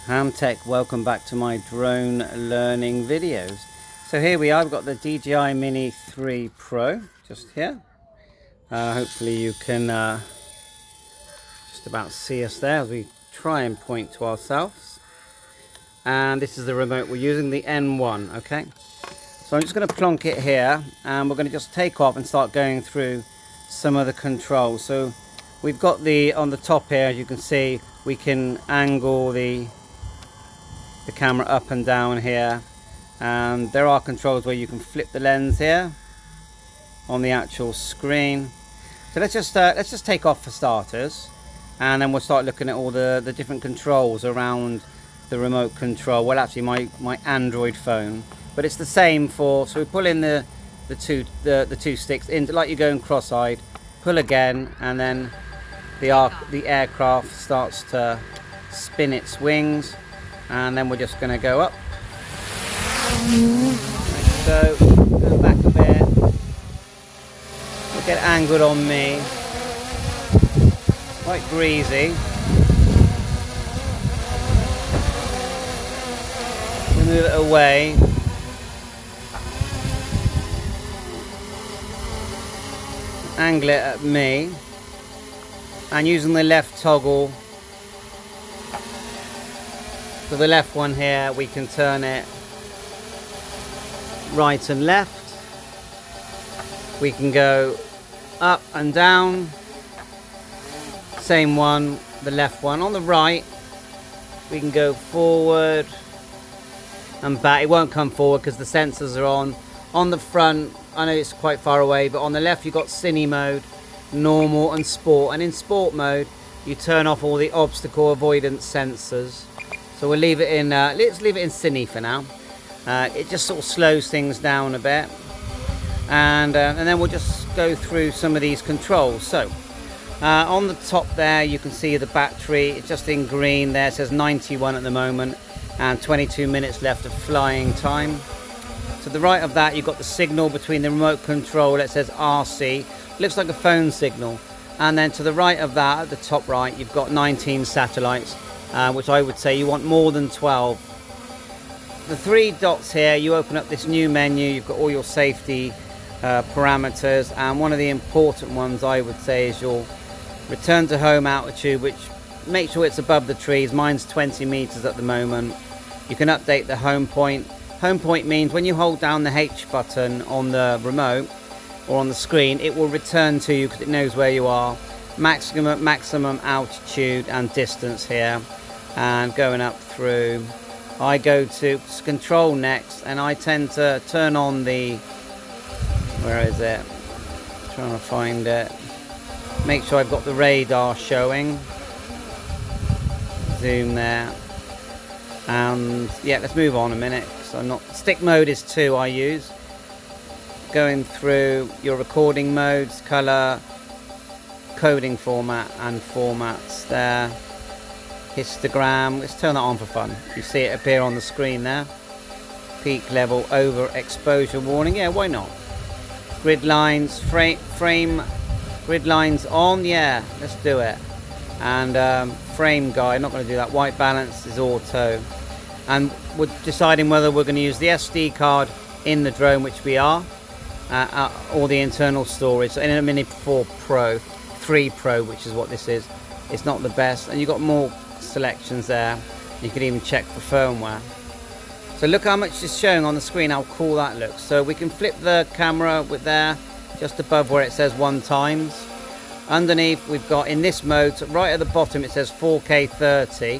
Ham Tech, welcome back to my drone learning videos. So here we are, I've got the Dji Mini 3 Pro just here. Hopefully you can just about see us there as we try and point to ourselves. And this is the remote we're using, the N1, okay? So I'm just going to plonk it here and we're going to just take off and start going through some of the controls. So we've got on the top here, as you can see, we can angle the camera up and down here, and there are controls where you can flip the lens here on the actual screen. So let's just take off for starters, and then we'll start looking at all the different controls around the remote control. Well, actually my Android phone, but it's the same for, so we pull in the two sticks into, like you're going cross-eyed, pull again, and then the aircraft starts to spin its wings. And then we're just going to go up, like so, go back a bit, we'll get it angled on me, quite greasy, we'll move it away, angle it at me, and using the left toggle, so the left one here, we can turn it right and left. We can go up and down. Same one, the left one. On the right, we can go forward and back. It won't come forward because the sensors are on. On the front, I know it's quite far away, but on the left you've got cine mode, normal and sport. And in sport mode, you turn off all the obstacle avoidance sensors. So we'll leave it in, let's leave it in cine for now. It just sort of slows things down a bit. And then we'll just go through some of these controls. So on the top there, you can see the battery. It's just in green there. It says 91 at the moment and 22 minutes left of flying time. To the right of that, you've got the signal between the remote control. It says RC. Looks like a phone signal. And then to the right of that, at the top right, you've got 19 satellites. Which I would say you want more than 12. The three dots here, you open up this new menu, you've got all your safety parameters, and one of the important ones I would say is your return to home altitude, which make sure it's above the trees. Mine's 20 meters at the moment. You can update the home point. Home point means when you hold down the H button on the remote or on the screen, it will return to you because it knows where you are. Maximum altitude and distance here, and going up through, I go to control next, and I tend to turn on the, where is it, trying to find it, make sure I've got the radar showing, zoom there, and yeah, let's move on a minute. So stick mode is 2 I use, going through your recording modes, color, coding format and formats there, histogram, let's turn that on for fun. You see it appear on the screen there. Peak level overexposure warning, yeah, why not? Grid lines, frame grid lines on, yeah, let's do it. And frame guide, not going to do that. White balance is auto. And we're deciding whether we're going to use the SD card in the drone, which we are, or the internal storage. So in a Mini 4 Pro, 3 Pro, which is what this is, it's not the best, and you've got more selections there. You can even check for firmware. So look how much is showing on the screen, how cool that looks. So we can flip the camera with there, just above where it says 1 times. Underneath we've got, in this mode, right at the bottom it says 4K 30.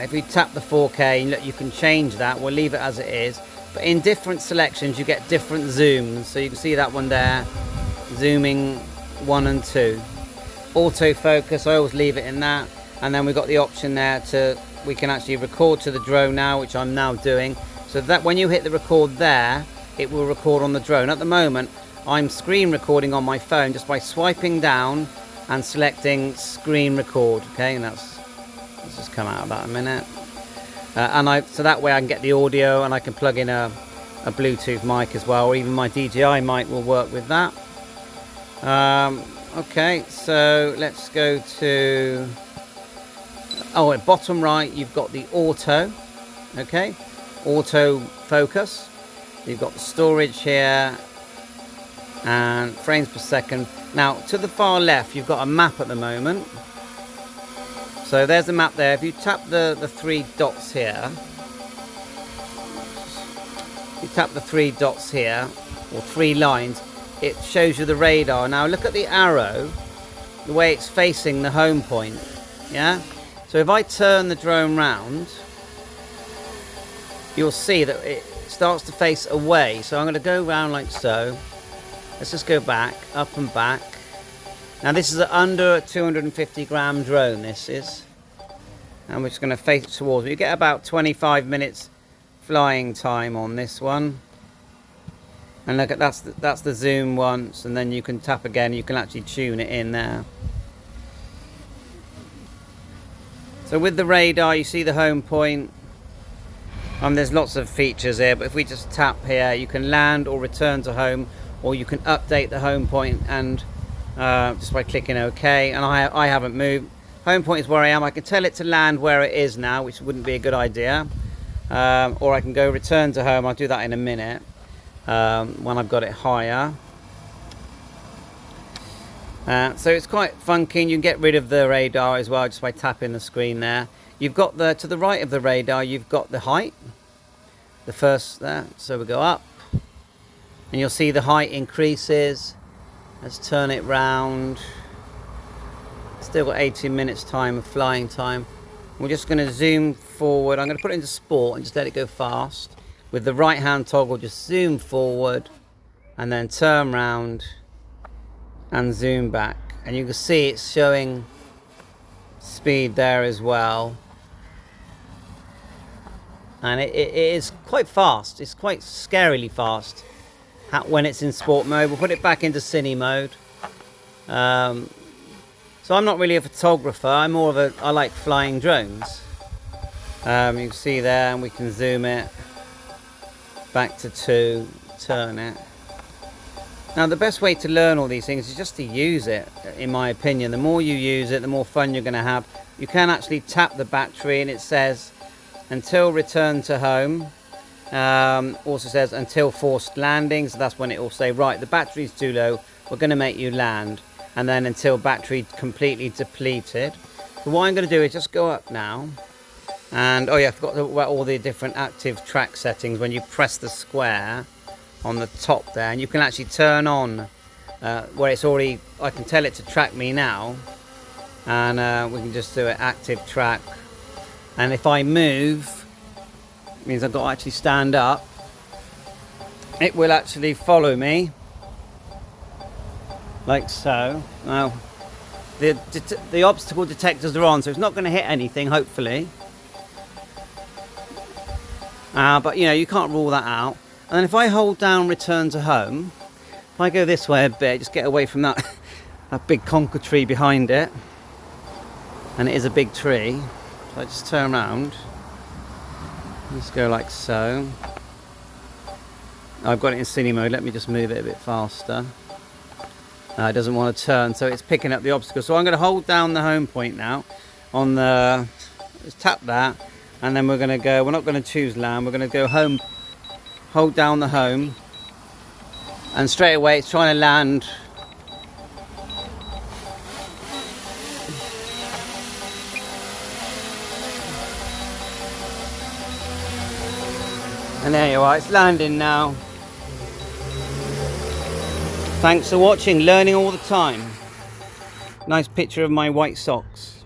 If we tap the 4K, look, you can change that. We'll leave it as it is. But in different selections you get different zooms. So you can see that one there, zooming 1 and 2. Autofocus, I always leave it in that. And then we've got the option there we can actually record to the drone now, which I'm now doing. So that when you hit the record there, it will record on the drone. At the moment, I'm screen recording on my phone just by swiping down and selecting screen record. Okay, and let's just come out of that a minute. So that way I can get the audio, and I can plug in a Bluetooth mic as well, or even my DJI mic will work with that. Okay, so let's go to oh, at bottom right, you've got the auto, okay, auto focus. You've got the storage here and frames per second. Now, to the far left, you've got a map at the moment. So there's the map there. If you tap the three dots here, or three lines, it shows you the radar. Now look at the arrow, the way it's facing the home point. Yeah. So if I turn the drone round, you'll see that it starts to face away. So I'm going to go round like so. Let's just go back, up and back. Now this is an under 250 gram drone, this is. And we're just going to face it towards me. You get about 25 minutes flying time on this one. And look at that's the zoom once, and then you can tap again. You can actually tune it in there. So with the radar, you see the home point. There's lots of features here, but if we just tap here, you can land or return to home, or you can update the home point, and just by clicking OK. And I haven't moved. Home point is where I am. I can tell it to land where it is now, which wouldn't be a good idea. Or I can go return to home. I'll do that in a minute when I've got it higher. So it's quite funky. You can get rid of the radar as well just by tapping the screen there. You've got to the right of the radar, you've got the height, the first there. So we go up, and you'll see the height increases. Let's turn it round. Still got 18 minutes time of flying time. We're just going to zoom forward. I'm going to put it into sport and just let it go fast. With the right hand toggle, just zoom forward and then turn round and zoom back. And you can see it's showing speed there as well. And it is quite fast. It's quite scarily fast when it's in sport mode. We'll put it back into cine mode. So I'm not really a photographer. I'm more of I like flying drones. You can see there, and we can zoom it back to 2, turn it. Now the best way to learn all these things is just to use it, in my opinion. The more you use it, the more fun you're going to have. You can actually tap the battery, and it says until return to home. Also says until forced landing, so that's when it will say, right, the battery's too low, we're going to make you land. And then until battery completely depleted. So what I'm going to do is just go up now. And, oh yeah, I forgot about all the different active track settings. When you press the square on the top there, and you can actually turn on where it's already, I can tell it to track me now. And we can just do it active track. And if I move, it means I've got to actually stand up. It will actually follow me. Like so. Now, the obstacle detectors are on, so it's not going to hit anything, hopefully. But, you know, you can't rule that out. And then if I hold down return to home, if I go this way a bit, just get away from that, that big conker tree behind it. And it is a big tree. So I just turn around. Let's go like so. I've got it in cine mode. Let me just move it a bit faster. It doesn't want to turn, so it's picking up the obstacle. So I'm going to hold down the home point now. Let's tap that, and then we're going to go. We're not going to choose land. We're going to go home. Hold down the home, and straight away it's trying to land. And there you are. It's landing now. Thanks for watching, learning all the time. Nice picture of my white socks.